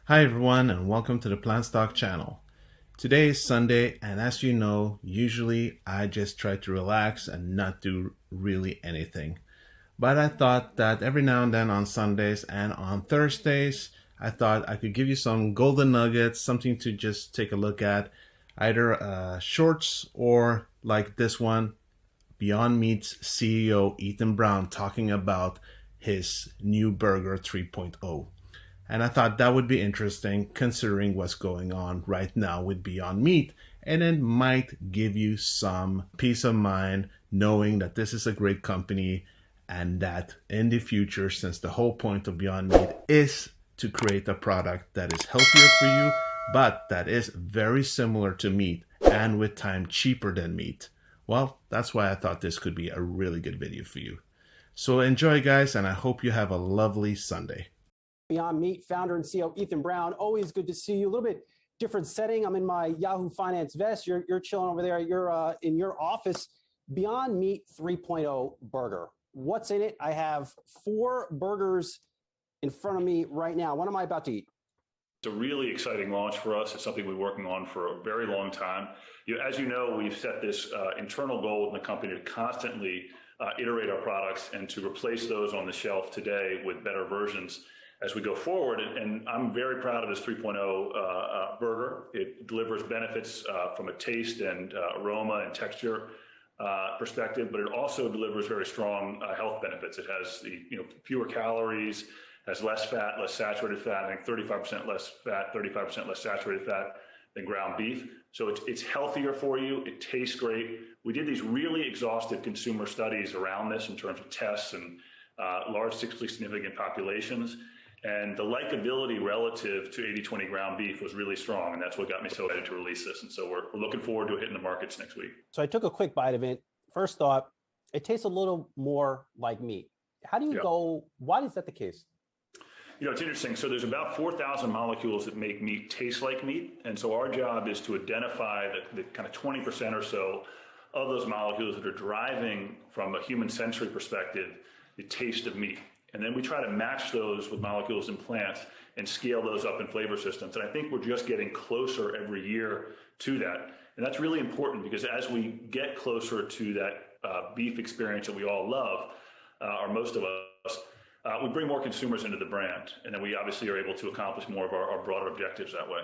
Hi everyone and welcome to the PlantStock channel. Today is Sunday and as you know, usually I just try to relax and not do really anything. But I thought that every now and then on Sundays and on Thursdays, I thought I could give you some golden nuggets, something to just take a look at, either shorts or like this one, Beyond Meat's CEO Ethan Brown talking about his new burger 3.0. And I thought that would be interesting considering what's going on right now with Beyond Meat. And it might give you some peace of mind knowing that this is a great company and that in the future, since the whole point of Beyond Meat is to create a product that is healthier for you, but that is very similar to meat and with time cheaper than meat. Well, that's why I thought this could be a really good video for you. So enjoy, guys, and I hope you have a lovely Sunday. Beyond Meat founder and CEO Ethan Brown, always good to see you. A little bit different setting. I'm in my Yahoo Finance vest. You're chilling over there. You're in your office. Beyond Meat 3.0 burger. What's in it? I have 4 burgers in front of me right now. What am I about to eat? It's a really exciting launch for us. It's something we've been working on for a very long time. As you know, we've set this internal goal in the company to constantly iterate our products and to replace those on the shelf today with better versions as we go forward. And I'm very proud of this 3.0 burger. It delivers benefits from a taste and aroma and texture perspective, but it also delivers very strong health benefits. It has fewer calories, has less fat, less saturated fat. I think 35% less fat, 35% less saturated fat than ground beef. So it's healthier for you. It tastes great. We did these really exhaustive consumer studies around this in terms of tests and large statistically significant populations. And the likability relative to 80/20 ground beef was really strong. And that's what got me so excited to release this. And so we're looking forward to hitting the markets next week. So I took a quick bite of it. First thought, it tastes a little more like meat. How do you go? Why is that the case? It's interesting. So there's about 4,000 molecules that make meat taste like meat. And so our job is to identify the kind of 20% or so of those molecules that are driving, from a human sensory perspective, the taste of meat. And then we try to match those with molecules in plants and scale those up in flavor systems. And I think we're just getting closer every year to that. And that's really important because as we get closer to that beef experience that we all love, or most of us, we bring more consumers into the brand. And then we obviously are able to accomplish more of our broader objectives that way.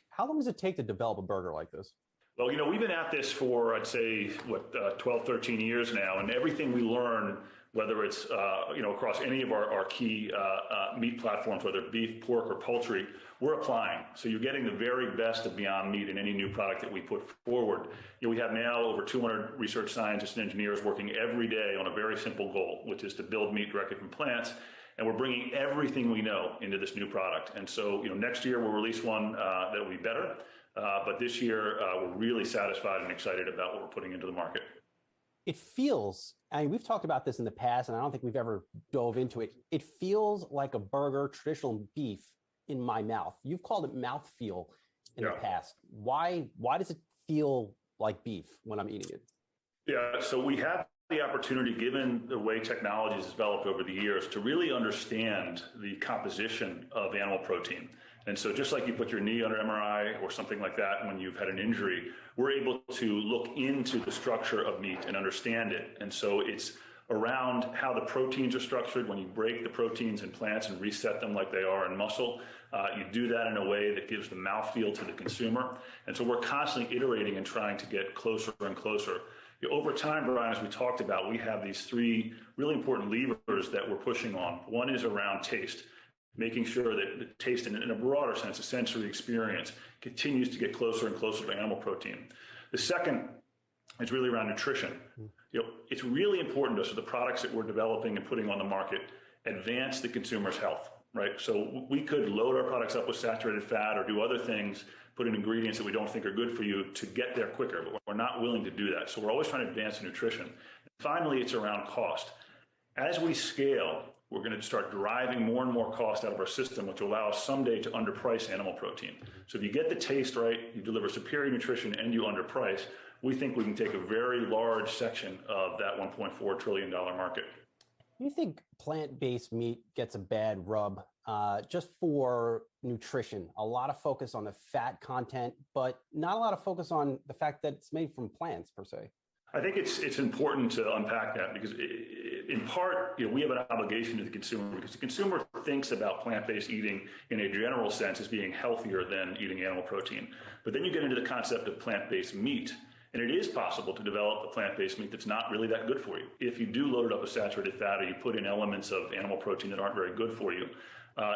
How long does it take to develop a burger like this? Well, we've been at this for, I'd say, 12, 13 years now. And everything we learn, whether it's, across any of our key meat platforms, whether beef, pork, or poultry, we're applying. So you're getting the very best of Beyond Meat in any new product that we put forward. We have now over 200 research scientists and engineers working every day on a very simple goal, which is to build meat directly from plants. And we're bringing everything we know into this new product. And so, next year we'll release one that will be better. But this year, we're really satisfied and excited about what we're putting into the market. It feels, we've talked about this in the past, and I don't think we've ever dove into it. It feels like a burger, traditional beef, in my mouth. You've called it mouthfeel in the past. Why does it feel like beef when I'm eating it? Yeah, so we have the opportunity, given the way technology has developed over the years, to really understand the composition of animal protein. And so just like you put your knee under MRI or something like that when you've had an injury, we're able to look into the structure of meat and understand it. And so it's around how the proteins are structured. When you break the proteins in plants and reset them like they are in muscle, you do that in a way that gives the mouthfeel to the consumer. And so we're constantly iterating and trying to get closer and closer. Over time, Brian, as we talked about, we have these 3 really important levers that we're pushing on. One is around taste, making sure that the taste in a broader sense, a sensory experience, continues to get closer and closer to animal protein. The second is really around nutrition. It's really important to us that the products that we're developing and putting on the market advance the consumer's health, right? So we could load our products up with saturated fat or do other things, put in ingredients that we don't think are good for you to get there quicker, but we're not willing to do that. So we're always trying to advance nutrition. Finally, it's around cost. As we scale, we're going to start driving more and more cost out of our system, which will allow us someday to underprice animal protein. So if you get the taste right, you deliver superior nutrition, and you underprice, we think we can take a very large section of that $1.4 trillion market. Do you think plant-based meat gets a bad rub just for nutrition. A lot of focus on the fat content, but not a lot of focus on the fact that it's made from plants per se. I think it's important to unpack that because in part, we have an obligation to the consumer because the consumer thinks about plant-based eating in a general sense as being healthier than eating animal protein. But then you get into the concept of plant-based meat, and it is possible to develop a plant-based meat that's not really that good for you. If you do load it up with saturated fat or you put in elements of animal protein that aren't very good for you,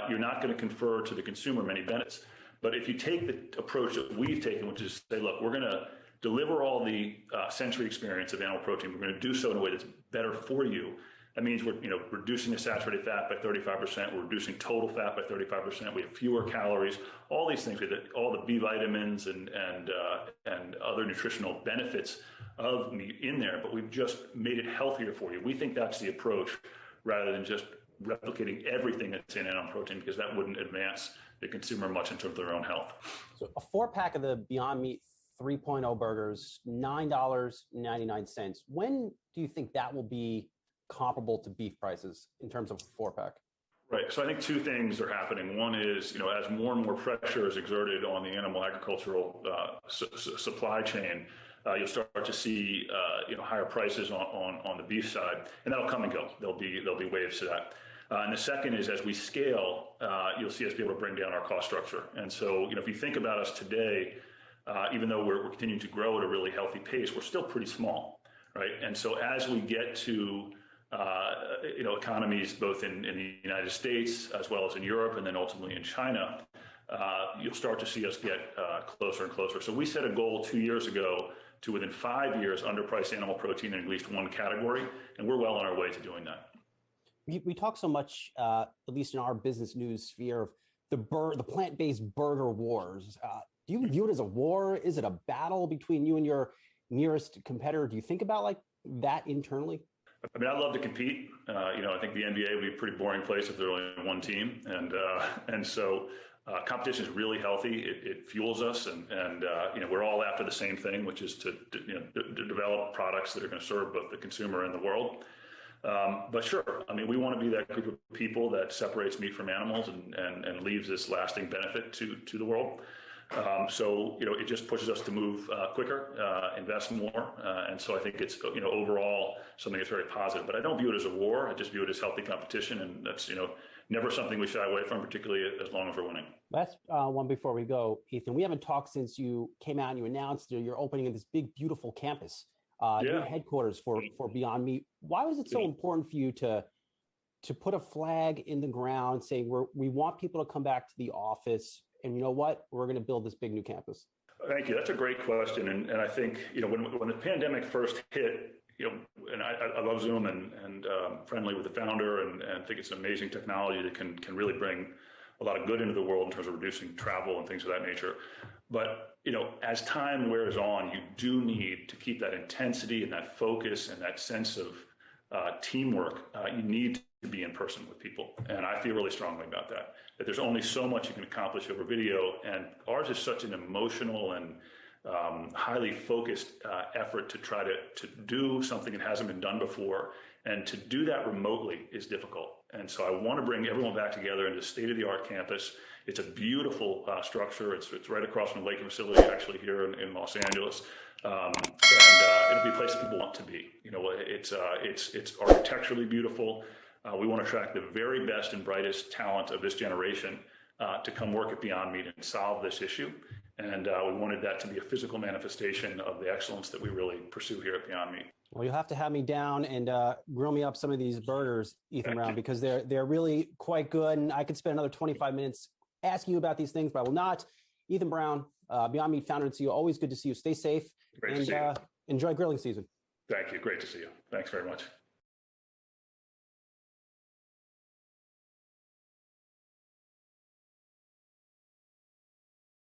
you're not going to confer to the consumer many benefits. But if you take the approach that we've taken, which is say, look, we're going to deliver all the sensory experience of animal protein. We're going to do so in a way that's better for you. That means we're reducing the saturated fat by 35%. We're reducing total fat by 35%. We have fewer calories. All these things, all the B vitamins and other nutritional benefits of meat in there. But we've just made it healthier for you. We think that's the approach rather than just replicating everything that's in animal protein because that wouldn't advance the consumer much in terms of their own health. So a 4-pack of the Beyond Meat 3.0 burgers, $9.99. When do you think that will be comparable to beef prices in terms of a 4-pack? Right. So I think two things are happening. One is, as more and more pressure is exerted on the animal agricultural supply chain, you'll start to see, higher prices on the beef side, and that'll come and go. There'll be waves to that. And the second is as we scale, you'll see us be able to bring down our cost structure. And so, if you think about us today, even though we're continuing to grow at a really healthy pace, we're still pretty small, right? And so as we get to, economies both in the United States as well as in Europe and then ultimately in China, you'll start to see us get closer and closer. So we set a goal 2 years ago to within 5 years underprice animal protein in at least one category, and we're well on our way to doing that. We talk so much, at least in our business news sphere, of the plant-based burger wars. Do you view it as a war? Is it a battle between you and your nearest competitor? Do you think about like that internally? I mean, I'd love to compete. I think the NBA would be a pretty boring place if there were only one team. And so competition is really healthy. It fuels us. And we're all after the same thing, which is to develop products that are going to serve both the consumer and the world. But sure, I mean, we want to be that group of people that separates meat from animals and leaves this lasting benefit to the world. So it just pushes us to move quicker, invest more. And so I think it's, overall something that's very positive. But I don't view it as a war. I just view it as healthy competition. And that's, never something we shy away from, particularly as long as we're winning. Last one before we go, Ethan. We haven't talked since you came out and you announced you're opening in this big, beautiful campus, new headquarters for Beyond Meat. Why was it so important for you to put a flag in the ground saying we want people to come back to the office? And you know what? We're going to build this big new campus. Thank you. That's a great question. And I think, when the pandemic first hit, and I love Zoom and friendly with the founder and think it's an amazing technology that can really bring a lot of good into the world in terms of reducing travel and things of that nature. But, as time wears on, you do need to keep that intensity and that focus and that sense of teamwork. You need to be in person with people. And I feel really strongly about that there's only so much you can accomplish over video. And ours is such an emotional and highly focused effort to try to do something that hasn't been done before. And to do that remotely is difficult. And so I want to bring everyone back together in this state-of-the-art campus. It's a beautiful structure. It's right across from the Lakeland facility, actually, here in Los Angeles. And it'll be a place that people want to be. It's architecturally beautiful. We want to attract the very best and brightest talent of this generation to come work at Beyond Meat and solve this issue. And we wanted that to be a physical manifestation of the excellence that we really pursue here at Beyond Meat. Well, you'll have to have me down and grill me up some of these burgers, Ethan Brown, because they're really quite good. And I could spend another 25 minutes asking you about these things, but I will not. Ethan Brown, Beyond Meat founder and CEO, always good to see you. Stay safe and enjoy grilling season. Thank you. Great to see you. Thanks very much.